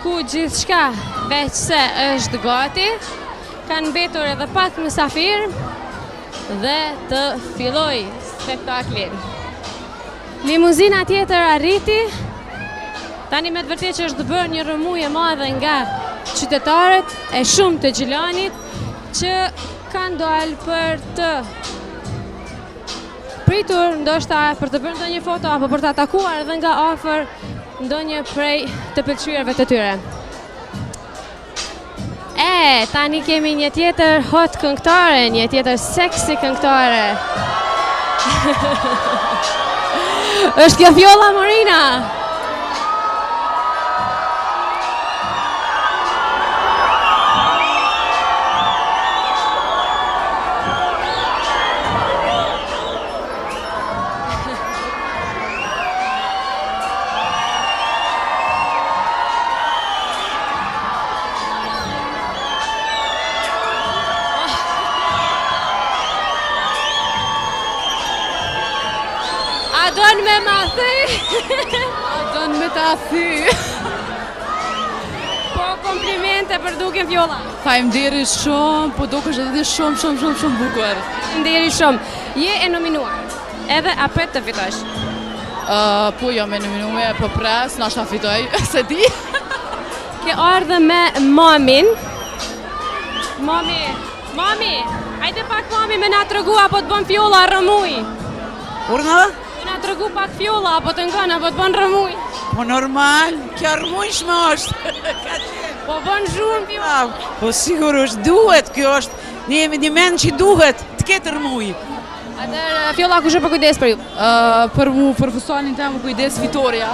ku gjithçka veç se është gati, kanë mbetur edhe pak mysafir dhe të filloj spektaklin. Limuzina tjetër arriti, tani me të vërtetë që është bërë një rrëmujë e madhe nga qytetarët e shumë të Gjilanit që kanë dalë për të pritur, ndoshta për të bërë ndonjë foto apo për të atakuar edhe nga afër ndonjë prej të pëlqyerve të tyre. Tani kemi një tjetër hot këngëtare, një tjetër seksi këngëtare. Është kjo Violla Morina. A donë me ma thy? A donë me ta thy? Po komplimente për duke Violla. Faleminderit shumë, po dukesh edhe shumë bukur. Faleminderit shumë. Je e nominuar. Edhe a pret të fitosh? Po jo me nominuar, po pres, nashta fitoj, se di. Ke ardhe me mamin. Mami, hajde pak mami me na tregu apo të bën Violla rrëmuj. Urna? Na tregu pak Violla apo të ngon apo të bën rrëmuj. Po normal, kjo rrëmujshme është. Po bën zhurmë Violla. Po sigurisht duhet, kjo është një mend që duhet të ketë rrëmuj. Atëherë Violla kush është për kujdes për ju? Për mu, për fustanin tem kujdes Vitoria.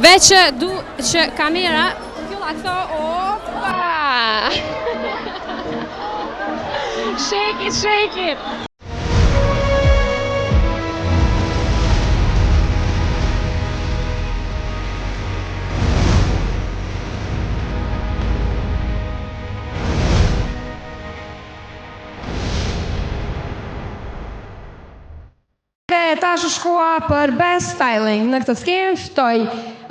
Veç du që kamera Violla këto, opa! Shake it! Tash është koha për Best Styling. Në këtë skenë ftoj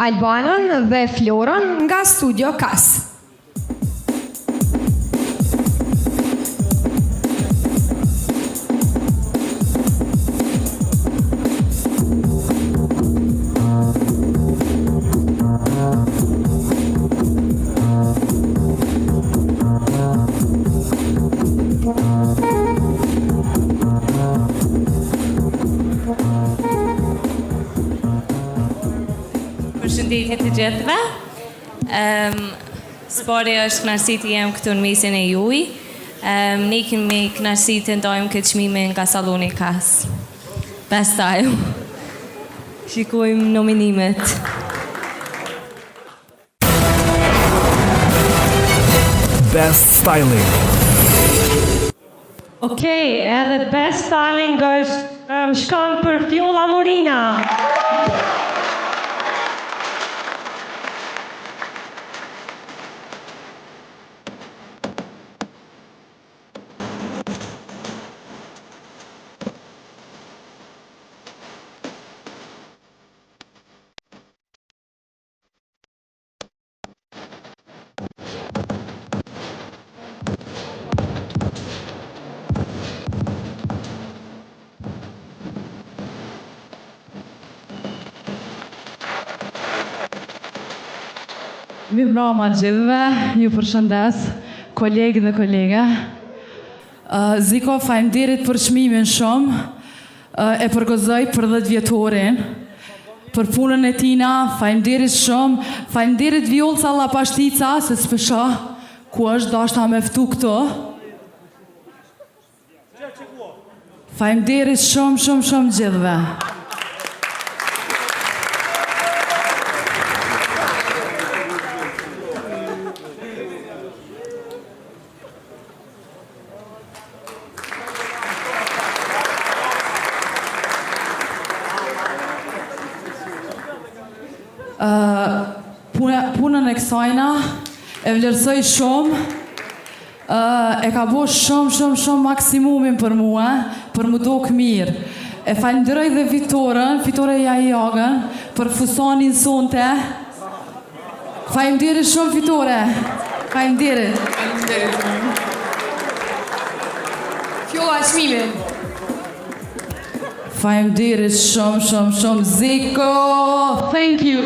Albanën dhe Florën nga Studio Kas. Përshëndetje të gjithëve. Spori është kënaqësi jem këtu në mesin e juaj. Ne kemi kënaqësi të ndajmë këtë çmime nga salloni Kas. Best Style. Shikojmë nominimet. Best Styling. Okej, edhe Best Styling është shkon për Violla Morina. Mirëmbrëma gjithëve, ju përshëndes, kolegë dhe kolega. Ziko, faleminderit për çmimin shumë. E përgëzoj për 10 vjetorin. Për punën e tina, faleminderit shumë. Faleminderit Vjollca Llapashtica, se s'pesha ku është dashta me ftu këto. Faleminderit shumë gjithëve. Punën e kësajna e vlerësoj shumë, e ka bo shumë maksimumin për mua, për mu dok mirë. E falenderoj dhe Vitore Jagën, për fusanin sonte. Faleminderit shumë fitore. Faleminderit. Fjolla e çmimit. Faleminderit shumë Ziko. Thank you.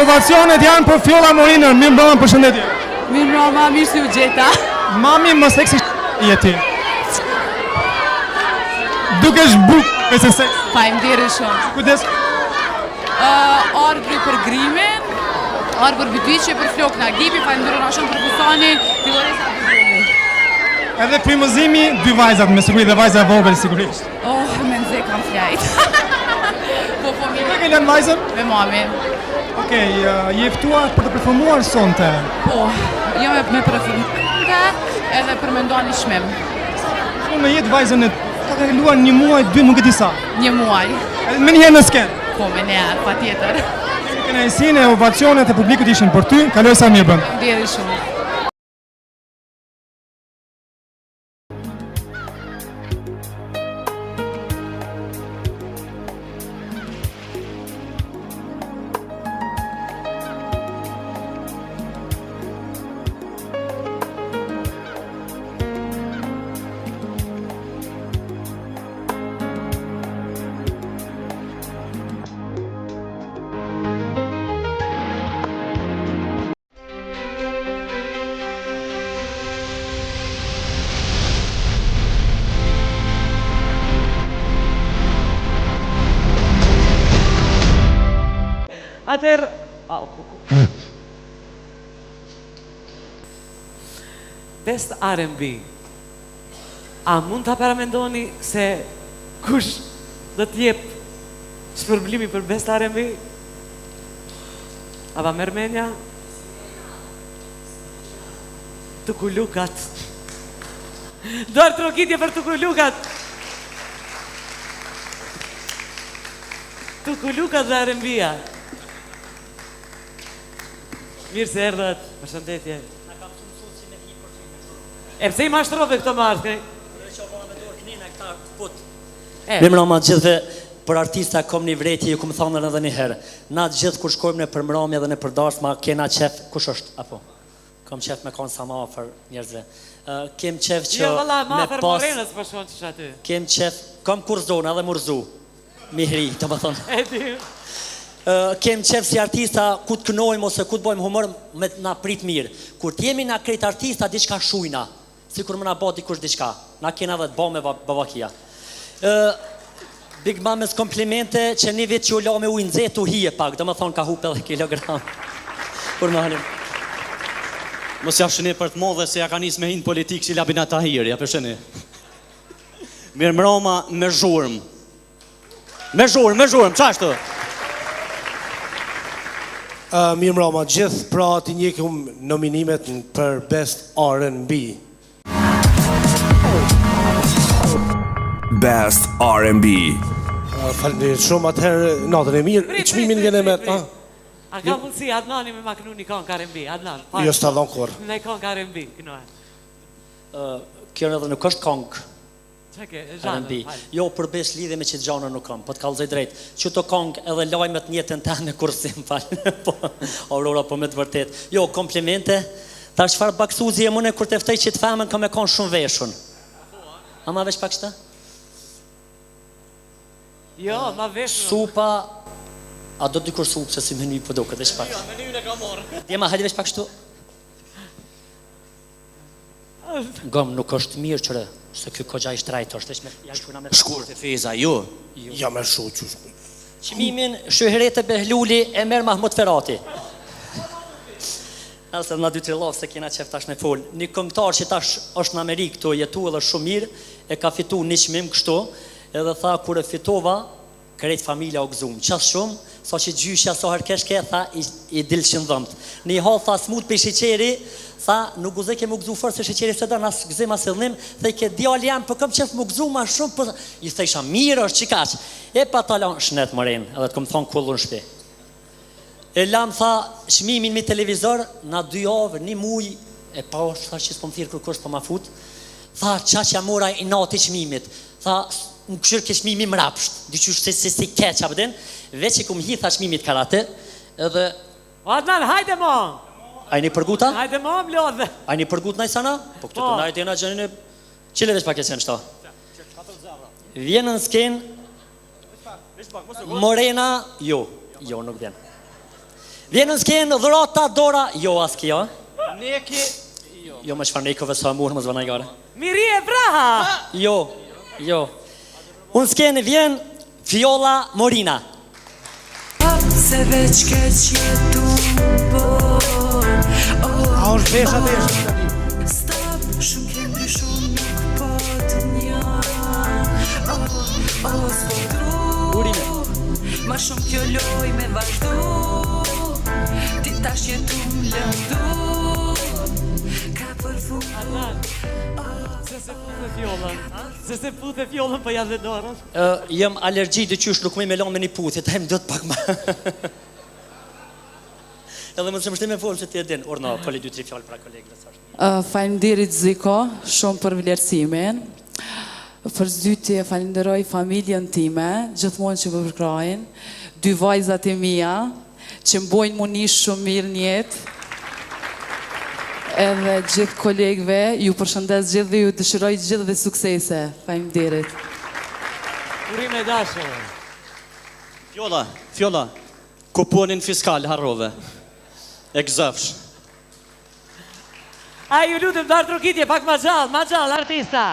Ovacionet janë për Fjolla Morinër, mirë mbrëma, përshëndetje. Mirë mbrëma, mirë si u gjeta. Mami më seksi jeti. Dukesh bukë me se seksi. Faleminderit shumë. Kujdes. Arbri për grimin, arbër bytyqe për flokna gipi, faleminderit shumë për bustanin, Filloresa Buzulli. Edhe frymëzimi, 2 vajzat, me siguri dhe vajza e vogël sigurisht. Oh, me nxe kam flajt. Po mirë. Me ke lënë vajzën? Me mami. Okej, je ftuar për të performuar sonte. Po, jo me performante, edhe për me ndonë një shmim. Unë me jetë vajzën e ka kaluar 1 muaj, 2 nuk e di sa. 1 muaj. Edhe me njëherë në skenë. Po, me njëherë, pa tjetër. Kënaqësinë e ovacionet e publikut ishin për ty, kaloj sa mirë bën. Faleminderit shumë. Atëherë, Best R&B. A mund ta paramendoni se kush do të jep shpërblimi për Best R&B? Aba Mermenja? Tukulukat. Dorë trokitje për Tukulukat. Tukulukat dhe R&B-a. Mirë se erdhët, përshëndetje. E pse I mashtrove këto marrë? Mirë mbrëma gjithëve, për artista kom një vretje, ju kom thonë edhe një herë. Na gjithë kur shkojmë në përmbrëmje dhe në përdarsma, kena qef, kush është, apo? Kom qef me konë sa ma afer njerëzve. Kem qef që Jo, valla, ma me afer pas... Morenës për shkonë që aty. Kem qef, kom kurzona dhe murzu. Mihri, të më thonë. E di. Kem qef si artista, ku të kënojmë ose ku të bojmë humor, me na prit mirë. Kur t'jemi na krejt artista, diçka shujna. Si kur më na bo dikush diçka. Na kena dhe të bo me bavakia. Big Mames komplimente që një vit që u la me ujnë nxehtë u hije pak, do më thonë ka hupe dhe kilogram. Kur më halim. Mos ja shëni për të modhe se ja ka nis me hinë politikë që Labina Tahiri, ja përshëni. Mirë mbroma me zhurmë. Me zhurmë, qa është të? Mirë mbroma, gjithë pra t'i njekëm nominimet për Best R&B. Best R&B. Faleminderit shumë, atëherë natën e mirë, çmimin vjen me... A ka mundësi Adnani me ma kënu një këngë R&B, Adnan? Jo s'ta dhon kur. Në këngë R&B, kënohet. Kjo edhe nuk është këngë R&B. Jo, për besh lidhje me që gjana nuk kam, po të kallëzoj drejt. Që të kong edhe lajmet njëtën të në kursim, po, Aurora, po me të vërtet. Jo, komplimente, ta çfarë baksuzi e mune kur të ftej që të femën ka me konë shumë veshun. A ma vesh pak shta? Jo, ma veshun. Supa, a do dikur supë se si menu për doke, vesh pak. Jo, menyun e ka morë. Djema, hajde vesh pak shtu. Gëm, nuk është mirë qëre, se kjo kogja i shtrajtë është, me Shkurt e feza, jo. Ja me shu që shku. Qimimin Shyherete Behluli e merë Mahmut Ferati. Nëse na 2-3 lafë se kena qef tash me fol. Një këngëtar që tash është në Amerikë të jetu edhe shumë mirë, e ka fitu një qmim kështu, edhe tha kur e fitova, krejt familja o gëzum. Qas shumë, sa që gjyshja sa herkeshke, tha i dilë qëndhëmt. Një hal tha smut për sheqeri, tha nuk guzej ke më gëzu fërë se sheqeri së da, nas gëzej ma sëllnim, dhe i ke djali jam, për këm qef më gëzu ma shumë, për... I thejsha mirë është qikaq. E pa ta lanë shnet mërin, edhe të këmë thonë kullu në shpi. E lam tha shmimin mi televizor, na 2 javë, 1 muj, e pa është, tha që s'po më thirë kërkush për ma fut, tha qaqja mora i nati shmimit, tha në këshirë ke shmimi më rapsht, dyqysh si keq apëdin, veç i kum hi tha shmimit karate, edhe... Adnan, hajde mo! A i një përguta? Hajde mo, mlodhe! A i një përgut në i sana? Po këtë të najtë jena gjënin e... Qile veç pak e qenë shta? Vjenë në sken... Morena, jo, nuk vjen. Vjenë në sken, dhurata, dora, jo aski, jo. Neki, jo më shfar nekove sa murë më zvëna i gare. Miri e braha! Jo. Unë sken vjen Fiolla Morina. Se veç ke qjetu A është vesha të eshtë? Stop, shumë ke ndryshu nuk po të nja s'po dru Ma shumë kjo loj me vazhdu Ti tash jetu më lëndu Ka përfu Se se pute fjollën për jashtë dhe dorën. Jem alergji dhe qysh nuk me me lanë me një puthi, ta jem dhët pak ma. Edhe më të shemështim e folë që ti e din, urna, poli 2-3 fjallë pra kolegë. Faleminderit Ziko, shumë për vlerësimin. Për zyti e falenderoj familjen time, gjithmonë që përkrajnë, 2 vajzat e mia, që mbojnë mu një shumë mirë njetë, edhe gjithë kolegëve, ju përshëndes gjithë dhe ju dëshiroj gjithë dhe suksese. Faleminderit. Urime dashur. Fjolla, kuponin fiskal harrove. E gëzëfsh. A ju lutëm darë trukitje, pak ma gjallë, artista.